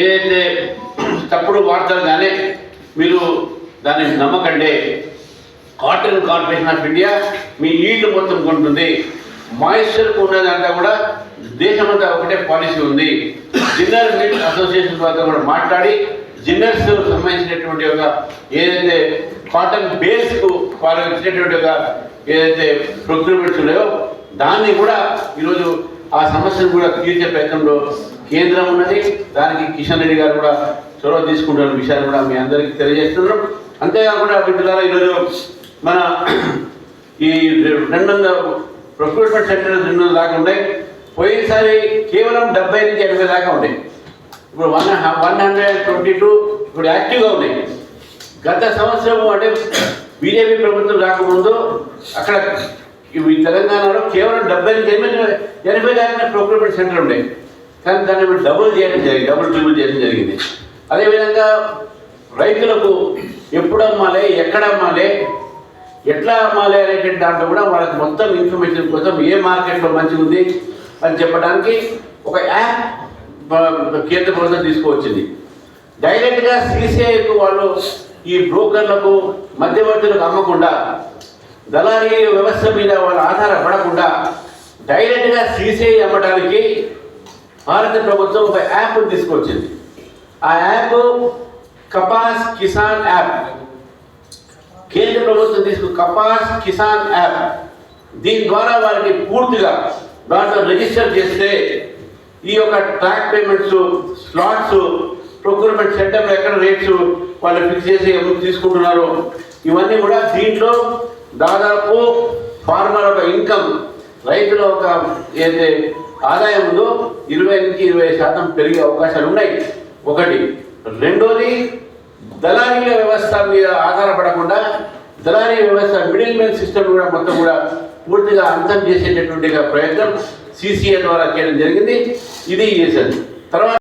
ఏదైతే తప్పుడు వార్తలు కానీ మీరు దాన్ని నమ్మకండి. Cotton corporation of India me yield మొత్తం కొంటుంది. మాయిశ్చర్కు ఉన్నదంతా కూడా దేశమంతా ఒకటే పాలసీ ఉంది. జిన్నర్ మిల్ అసోసియేషన్ ద్వారా కూడా మాట్లాడి జిన్నర్స్ సంబంధించినటువంటి ఒక ఏదైతే కాటన్ బేస్కు వారు ఇచ్చినటువంటి ఒక ఏదైతే ప్రొక్యూర్మెంట్స్ ఉన్నాయో దాన్ని కూడా ఈరోజు ఆ సమస్యను కూడా తీర్చే ప్రయత్నంలో కేంద్రం ఉన్నది. దానికి కిషన్ రెడ్డి గారు కూడా చొరవ తీసుకుంటున్న విషయాన్ని కూడా మీ అందరికీ తెలియజేస్తున్నాం. అంతేకాకుండా మిత్రులారా, ఈరోజు మన ఈ 200 ప్రొక్యూర్మెంట్ సెంటర్ 200 దాకా ఉన్నాయి. పోయినసారి కేవలం 70 నుంచి 80 దాకా ఉన్నాయి. ఇప్పుడు 122 ఇప్పుడు యాక్టివ్గా ఉన్నాయి. గత సంవత్సరం అంటే బీజేపీ ప్రభుత్వం రాకముందు అక్కడ తెలంగాణలో కేవలం 70 నుంచి 80 దాకా ప్రొక్యూర్మెంట్ సెంటర్ ఉన్నాయి. కానీ దాన్ని డబుల్ ట్రిబుల్ చేయడం జరిగింది. అదేవిధంగా రైతులకు ఎప్పుడు అమ్మాలి, ఎక్కడ అమ్మాలి, ఎట్లా అమ్మాలి అనేటువంటి దాంట్లో కూడా వాళ్ళకి మొత్తం ఇన్ఫర్మేషన్ కోసం ఏ మార్కెట్లో మంచిగా ఉంది అని చెప్పడానికి ఒక యాప్ కేంద్ర ప్రభుత్వం తీసుకువచ్చింది. డైరెక్ట్గా సిసిఐకు వాళ్ళు ఈ బ్రోకర్లకు మధ్యవర్తులకు అమ్మకుండా, దళారీ వ్యవస్థ మీద వాళ్ళు ఆధారపడకుండా డైరెక్ట్గా సిసిఐ అమ్మడానికి భారత ప్రభుత్వం ఒక యాప్ తీసుకొచ్చింది. ఆ యాప్ కపాస్ కిసాన్ యాప్. కేంద్ర ప్రభుత్వం కపాస్ కిసాన్ యాప్. దీని ద్వారా వారికి పూర్తిగా దాంట్లో రిజిస్టర్ చేస్తే ఈ యొక్క ట్రాక్ పేమెంట్స్, స్లాట్స్, ప్రొక్యూర్మెంట్ సెంటర్లో ఎక్కడ రేట్స్ వాళ్ళు ఫిక్స్ చేసి తీసుకుంటున్నారు, ఇవన్నీ కూడా దీంట్లో దాదాపు ఫార్మర్ ఒక ఇన్కమ్, రైతుల ఒక ఏదైతే ఆదాయం ఉందో 20 నుంచి 20% పెరిగే అవకాశాలు ఉన్నాయి. ఒకటి. రెండోది, దళారీల వ్యవస్థ మీద ఆధారపడకుండా దళారీ వ్యవస్థ మిడిల్ మ్యాన్ సిస్టమ్ కూడా మొత్తం కూడా పూర్తిగా అంతం చేసేటటువంటి ప్రయత్నం సిసిఐ ద్వారా చేయడం జరిగింది. ఇది చేశారు. తర్వాత